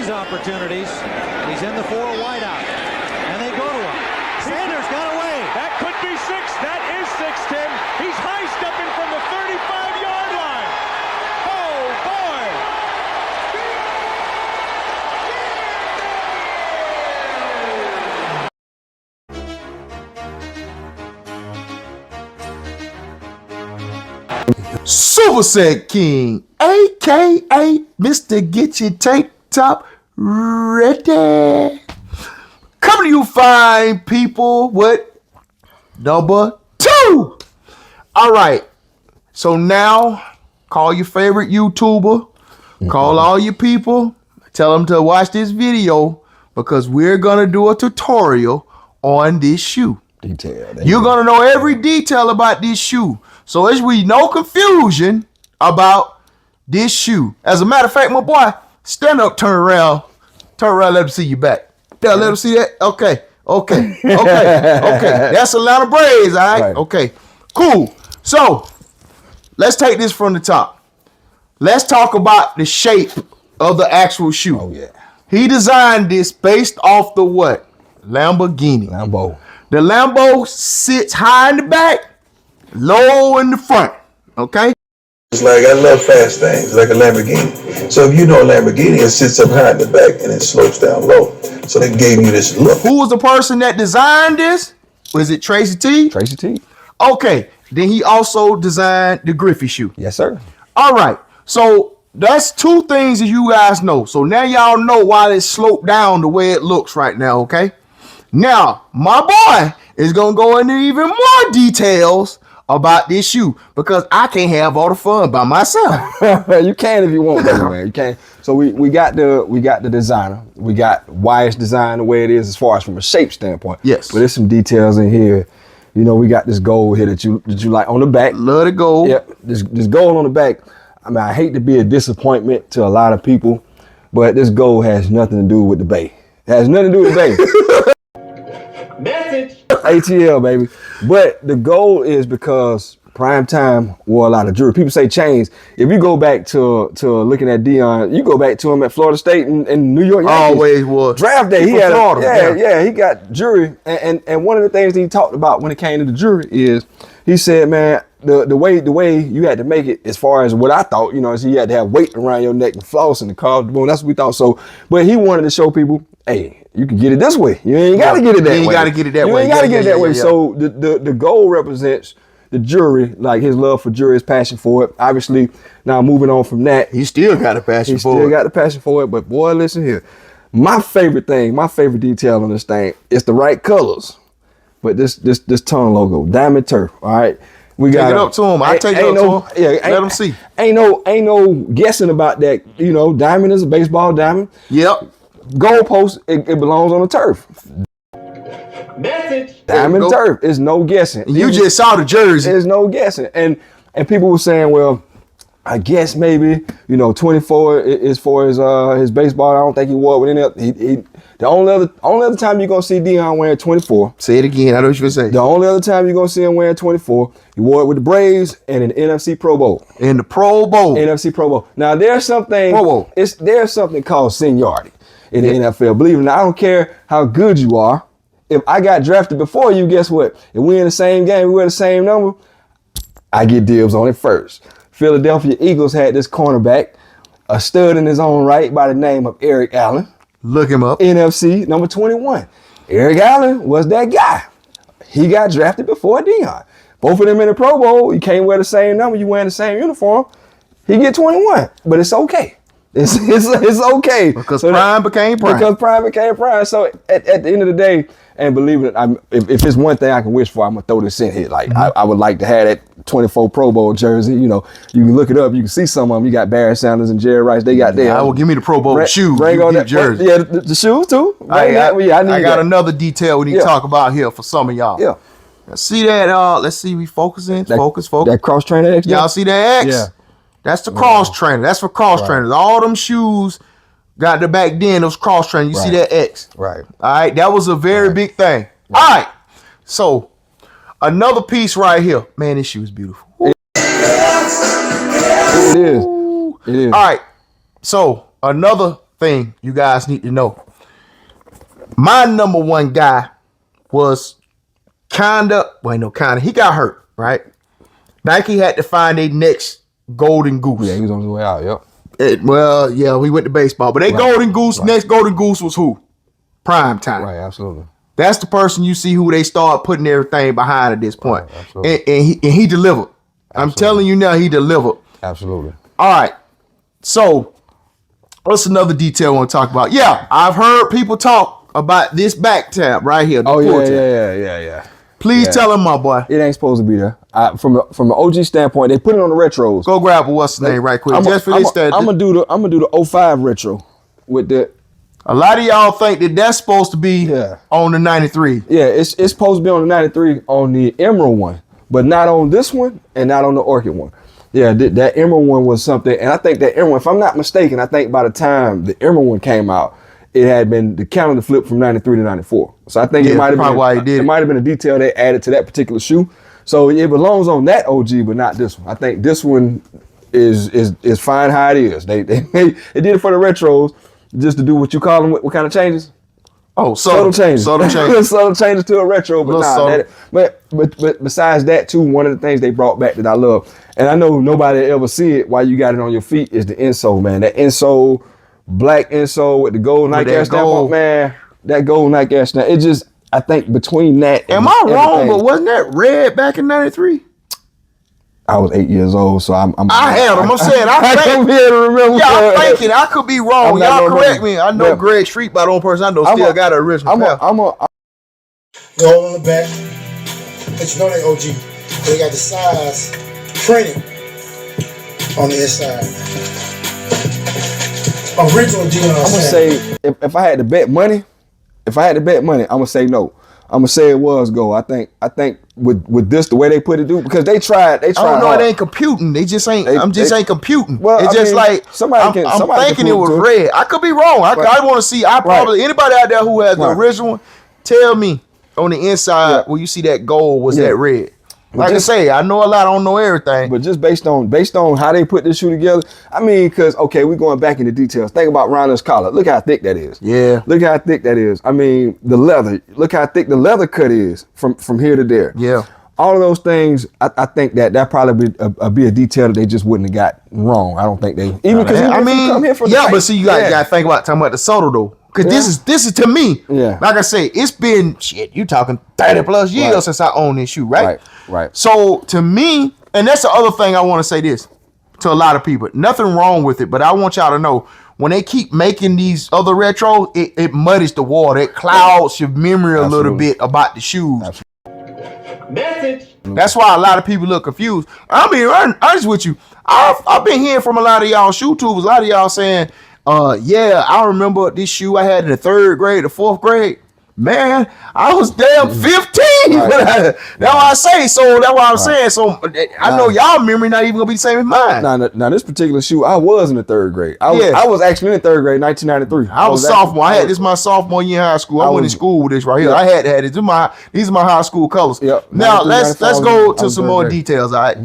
these opportunities. He's in the 4 wideout, and they go to him. Sanders got away. That could be 6. That is 6, Tim. He's high stepping from the 35-yard line. Oh, boy. Super Set King, aka Mr. Get Your Tank Top Ready. Coming to you fine people with number 2. All right. So now call your favorite YouTuber, call all your people, tell them to watch this video because we're going to do a tutorial on this shoe. You're going to know every detail about this shoe. So there's be no confusion about this shoe. As a matter of fact, my boy, stand up, turn around, let them see you back. Let them see that? Okay. That's Atlanta Braves, all right? Okay, cool. So let's take this from the top. Let's talk about the shape of the actual shoe. Oh, yeah. He designed this based off the what? Lamborghini. Lambo. The Lambo sits high in the back, low in the front, okay? It's like, I love fast things, like a Lamborghini. So if you know a Lamborghini, it sits up high in the back and it slopes down low. So they gave you this look. Who was the person that designed this? Was it Tracy T? Tracy T. Okay, then he also designed the Griffey shoe. Yes, sir. All right, so that's 2 things that you guys know. So now y'all know why it sloped down the way it looks right now, okay? Now, my boy is going to go into even more details about this shoe because I can't have all the fun by myself. You can if you want, baby, man. You can. So we got the designer. We got why it's designed the way it is as far as from a shape standpoint. Yes. But there's some details in here. You know, we got this gold here that you like on the back. Love the gold. Yep. This gold on the back. I mean, I hate to be a disappointment to a lot of people, but this gold has nothing to do with the Bay. It has nothing to do with the Bay. Message. ATL, baby. But the goal is because Prime Time wore a lot of jewelry. People say chains. If you go back to looking at Deion, you go back to him at Florida State and New York Yankees. Always was. Draft day, he had Florida, he got jewelry. And one of the things that he talked about when it came to the jewelry is he said, man, the way you had to make it as far as what I thought, you know, is you had to have weight around your neck and floss and the collarbone. That's what we thought. So, but he wanted to show people, hey, you can get it this way. You ain't got to get it that way. You ain't got to get it that way. You ain't got to get it that way. So the gold represents the jewelry, like his love for jewelry, his passion for it. Obviously, now moving on from that, He still got a passion for it. he still got the passion for it. But boy, listen here. My favorite detail on this thing is the right colors. But this tongue logo, Diamond Turf. All right. We got Take it up to him. I take it up to him. Yeah, let him see. Ain't no guessing about that. You know, diamond is a baseball diamond. Yep. Goalpost, it belongs on the turf. Message. Diamond turf. It's no guessing. You just saw the jersey. There's no guessing. And people were saying, well, I guess maybe, you know, 24 is for his baseball. I don't think he wore it with any other. The only other time you're gonna see Deion wearing 24. Say it again. I know what you're gonna say. The only other time you're gonna see him wearing 24, he wore it with the Braves and in the NFC Pro Bowl. In the Pro Bowl. NFC Pro Bowl. Now there's something. Pro Bowl. There's something called seniority in the NFL. Believe it or not, I don't care how good you are. If I got drafted before you, guess what? If we in the same game, we wear the same number, I get dibs on it first. Philadelphia Eagles had this cornerback, a stud in his own right by the name of Eric Allen. Look him up. NFC number 21. Eric Allen was that guy. He got drafted before Deion. Both of them in the Pro Bowl. You can't wear the same number. You wearing the same uniform. He get 21, but it's okay. It's okay. Because Prime became Prime. Because Prime became Prime. So at the end of the day, and believe it, if it's one thing I can wish for, I'm gonna throw this in here. Like I would like to have that 24 Pro Bowl jersey. You know, you can look it up. You can see some of them. You got Barry Sanders and Jerry Rice. They got there. I will give me the Pro Bowl shoes. Bring on the that jersey. Yeah, the shoes too. I got that. another detail we need to talk about here for some of y'all. Yeah. See that? Let's see. We focusing. Focus. That cross trainer X. Y'all see that X? Yeah. That's the cross trainer. That's for cross trainers. All them shoes got the back then. Those cross trainers. You see that X? Right. All right. That was a very big thing. All right. So another piece right here. Man, this shoe is beautiful. It is. It is. All right. So another thing you guys need to know. My number one guy was he got hurt, right? Nike had to find a next golden goose. Yeah, he was on his way out. Yep. We went to baseball, but golden goose, next golden goose was who? Prime time. Right, absolutely. That's the person you see who they start putting everything behind at this point. Right, absolutely. And he delivered. I'm telling you now, he delivered. Absolutely. All right. So what's another detail I want to talk about? Yeah, I've heard people talk about this back tab right here. Oh, yeah. Please tell him, my boy. It ain't supposed to be there. From an OG standpoint, they put it on the retros. Go grab what's the name right quick. I'm gonna do the 05 retro with the. A lot of y'all think that that's supposed to be on the 93. Yeah, it's supposed to be on the 93 on the Emerald one, but not on this one and not on the Orchid one. Yeah, that Emerald one was something, and I think that Emerald, if I'm not mistaken, I think by the time the Emerald one came out, it had been the calendar flip from 93 to 94. So I think it might have been why he did. It might have been a detail they added to that particular shoe. So it belongs on that OG, but not this one. I think this one is fine how it is. They did it for the retros just to do what you call them. What kind of changes? Oh, subtle changes. Subtle changes. Subtle changes to a retro, but but besides that too, one of the things they brought back that I love, and I know nobody ever see it while you got it on your feet, is the insole, man. That insole, black insole with the gold Nike Air stamp on, man. That gold Nike Air stamp. It just, I think between that. Am I wrong? But wasn't that red back in 93? I was 8 years old, so I'm saying, I can't be able to remember. Yeah, I'm thinking I could be wrong. Y'all correct me. I know Greg Street, by the only person I know still got an original pair. Gold on the back. But you know they OG. They got the size printed on the inside. Original Deion. I'm gonna say if I had to bet money, I'm gonna say no. I'm gonna say it was gold. I think with this, the way they put it, because they tried. I don't know. Hard. It ain't computing. They just ain't. Ain't computing. Well, it's just like somebody I'm thinking it was red. I could be wrong. I want to see. Anybody out there who has the original one, tell me on the inside where you see that gold was that red. Like I say, I know a lot. I don't know everything. But just based on how they put this shoe together, I mean, because we're going back into details. Think about Ronald's collar. Look how thick that is. Yeah. Look how thick that is. I mean, the leather. Look how thick the leather cut is from here to there. Yeah. All of those things, I think that probably be a detail that they just wouldn't have got wrong. I don't think they even because come here for but see, you got to think about talking about the Soto though. Because this is to me, like I say, it's been you talking 30 plus years since I own this shoe, right? Right. So to me, and that's the other thing I want to say this to a lot of people. Nothing wrong with it, but I want y'all to know when they keep making these other retros, it muddies the water. It clouds your memory a little bit about the shoes. Message. That's why a lot of people look confused. I'll be honest with you. I've been hearing from a lot of y'all shoe tubers, a lot of y'all saying, I remember this shoe I had in the 3rd grade, the 4th grade. Man, I was damn 15. That's why I say. So that's why I'm saying. So I know y'all memory not even gonna be the same as mine. Now this particular shoe, I was in the 3rd grade. I was actually in the 3rd grade, 1993. I was sophomore. I had this my sophomore year in high school. I went to school with this right here. I had to have this. These are my high school colors. Yep. Now let's go to some more details. All right.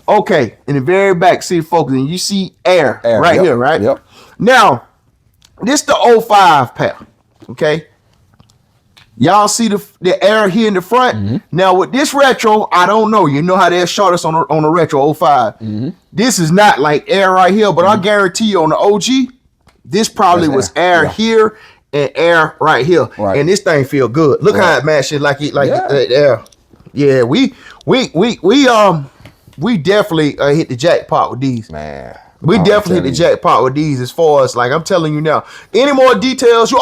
Okay, in the very back, see the focus, and you see air right here, right? Yep. Now, this the 05 pair. Okay. Y'all see the air here in the front? Now with this retro, I don't know. You know how they shot us on the retro 05. This is not like air right here, but I guarantee you on the OG, this probably was air here and air right here. Right. And this thing feel good. Look how it matches like air. Yeah, we definitely hit the jackpot with these. Man. We definitely hit the jackpot with these as far as like I'm telling you now. Any more details?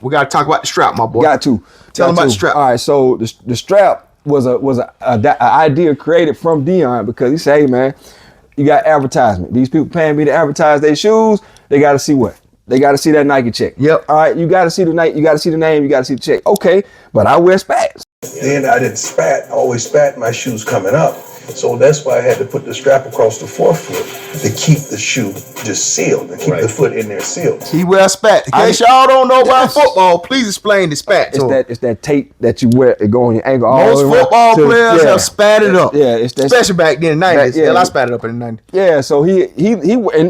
We got to talk about the strap, my boy. Got to. Tell them about the strap. All right, so the strap was an idea created from Deion because he said, hey, man, you got advertisement. These people paying me to advertise their shoes. They got to see what? They got to see that Nike check. Yep. All right, you got to see the Nike. You got to see the name. You got to see the check. Okay, but I wear spats. Then I didn't spat. I always spat my shoes coming up. So that's why I had to put the strap across the forefoot to keep the shoe just sealed and keep the foot in there sealed. He wears spat. In case y'all don't know about football, please explain the spat. It's that tape that you wear. It go on your ankle. Most football players have spatted up. Yeah, it's that. Especially back then in the 90s. Yeah, I spatted up in the 90s. Yeah, so he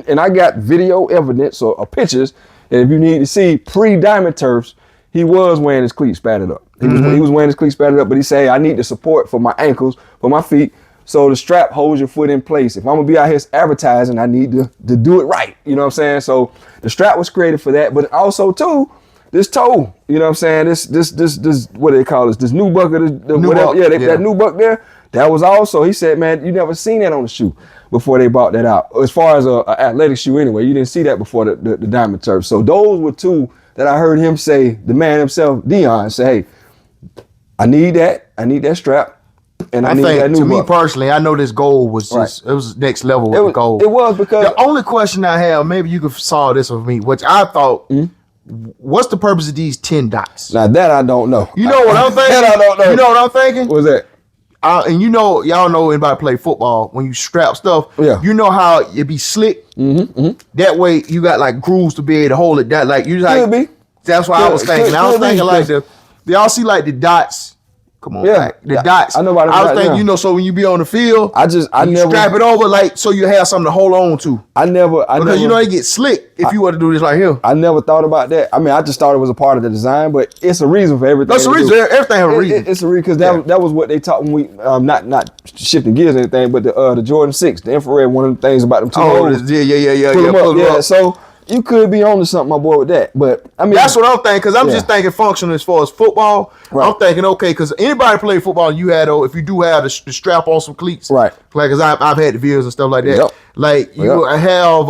and I got video evidence or pictures. And if you need to see pre-Diamond Turfs, he was wearing his cleats spatted up. He was wearing his cleats spatted up, but he said, I need the support for my ankles, for my feet. So the strap holds your foot in place. If I'm gonna be out here advertising, I need to do it right. You know what I'm saying? So the strap was created for that, but also too, this toe. You know what I'm saying? This what do they call this? This nubuck, that nubuck there. That was also, he said, man, you never seen that on the shoe before they brought that out. As far as a athletic shoe anyway, you didn't see that before the Diamond Turf. So those were two that I heard him say, the man himself, Dion, say, hey, I need that strap. And I need that new to me personally, I know this goal was just, it was next level with the goal. It was because the only question I have, maybe you could solve this with me, which I thought, what's the purpose of these 10 dots? Now that I don't know. You know what I'm thinking? That I don't know. You know what I'm thinking? What's that? And you know, y'all know anybody play football, when you strap stuff, you know how it be slick? That way you got like grooves to be able to hold it down. Like you like, could be. That's what I was thinking. I was thinking like y'all see like the dots. Come on, the dots. I know about it. I was thinking, you know, so when you be on the field, I never strap it over like so you have something to hold on to. Because you know it get slick if you were to do this right here. I never thought about that. I mean, I just thought it was a part of the design, but it's a reason for everything. That's a reason. Everything has a reason. It's a reason because that was what they taught when we not shifting gears or anything, but the Jordan 6, the infrared. One of the things about them two. Yeah. So you could be on to something, my boy, with that. But I mean, that's what I'm thinking. Because I'm just thinking functional as far as football. Right. I'm thinking, okay, because anybody play football, you had, if you do have the strap on some cleats, right? Because I've had the videos and stuff like that. Yep. Like you have,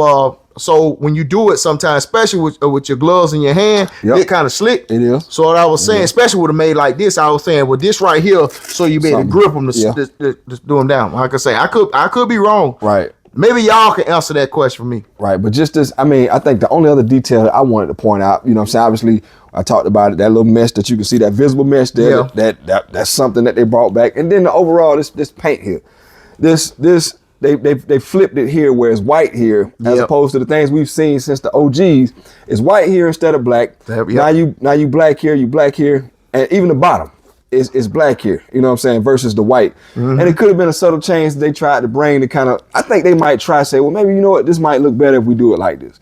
so when you do it, sometimes, especially with your gloves in your hand, it kind of slick. It is. So what I was saying, especially with a made like this, I was saying, well, this right here, so you be able to grip them to do them down. Like I say, I could be wrong. Right. Maybe y'all can answer that question for me. Right, but just this, I mean, I think the only other detail that I wanted to point out, you know what I'm saying, obviously, I talked about it, that little mesh that you can see, that visible mesh there, that's something that they brought back. And then the overall, this paint here, they flipped it here where it's white here, as opposed to the things we've seen since the OGs. It's white here instead of black. Now you black here, and even the bottom. Is black here, you know what I'm saying, versus the white. And it could have been a subtle change that they tried to bring to kind of, I think they might try to say, well, maybe, you know what, this might look better if we do it like this.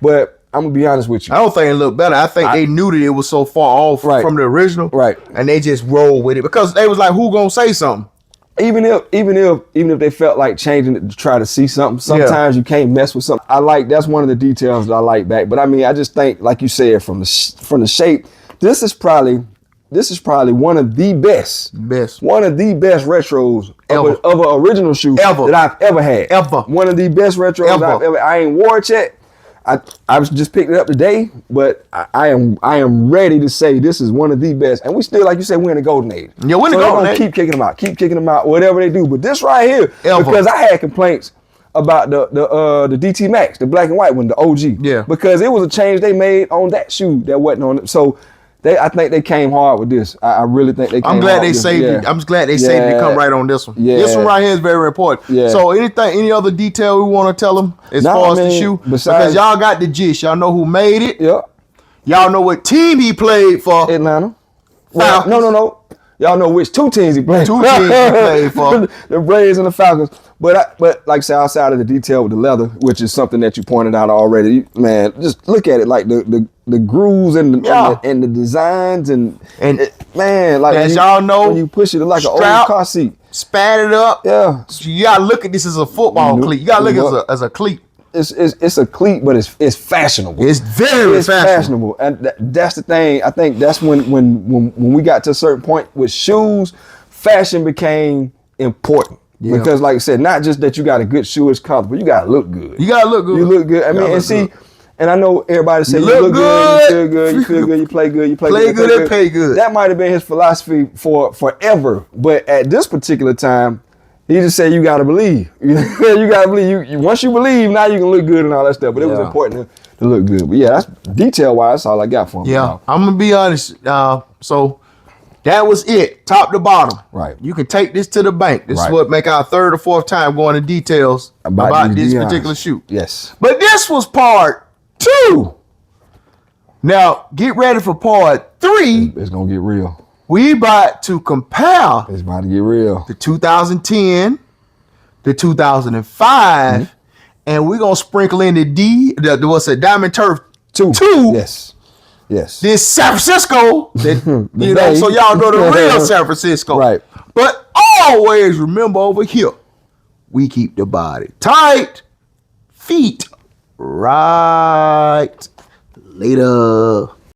But I'm going to be honest with you. I don't think it looked better. I think they knew that it was so far off from the original. Right. And they just rolled with it because they was like, who going to say something? Even if they felt like changing it to try to see something, sometimes you can't mess with something. That's one of the details that I like back. But I mean, I just think, like you said, from the shape, this is probably one of the best retros of an original shoe that I've ever had. One of the best retros I've ever. I ain't wore it yet. I just picked it up today, but I am ready to say this is one of the best. And we still, like you said, we're in the golden age. Yeah, we're in the golden age. Keep kicking them out, whatever they do. But this right here, because I had complaints about the DT Max, the black and white one, the OG. Yeah. Because it was a change they made on that shoe that wasn't on it. So I think they came hard with this. I really think they came hard. I'm glad they saved it. I'm just glad they saved it to come right on this one. Yeah. This one right here is very important. Yeah. So any other detail we want to tell them as far as the shoe? Because y'all got the gist. Y'all know who made it. Yeah. Y'all know what team he played for. Atlanta. Well, no. Y'all know which two teams he played for. The Braves and the Falcons. But like I said, outside of the detail with the leather, which is something that you pointed out already, man, just look at it, like the grooves and the designs and man, like as y'all know, when you push it like an old car seat, spatted up. Yeah, you gotta look at this as a football cleat. You gotta look at it as a cleat. It's a cleat, but it's fashionable. It's very fashionable, and that's the thing. I think that's when we got to a certain point with shoes, fashion became important. Yeah. Because like I said, not just that you got a good shoe, it's comfortable. You gotta look good. You gotta look good. You look good. I mean, and see, and I know everybody says you look good, you feel good, you feel good, you play good, you play good and pay good. That might have been his philosophy for forever, but at this particular time, he just said you gotta believe. You gotta believe. You once you believe, now you can look good and all that stuff. But it was important to look good. But yeah, that's detail wise. That's all I got for him. Yeah, I'm gonna be honest. So That was it, top to bottom. Right. You can take this to the bank. This is Right. what make our third or fourth time going into details about these this Deons. particular shoot. Yes. But this was part 2. Now, get ready for part 3. It's gonna get real. We about to compare It's about to get real. the 2010, the 2005, and we're gonna sprinkle in the Diamond Turf 2. Yes. Yes. This San Francisco, that, you know, Bay. so y'all know the real San Francisco. Right. But always remember over here, we keep the body tight, feet right. Later.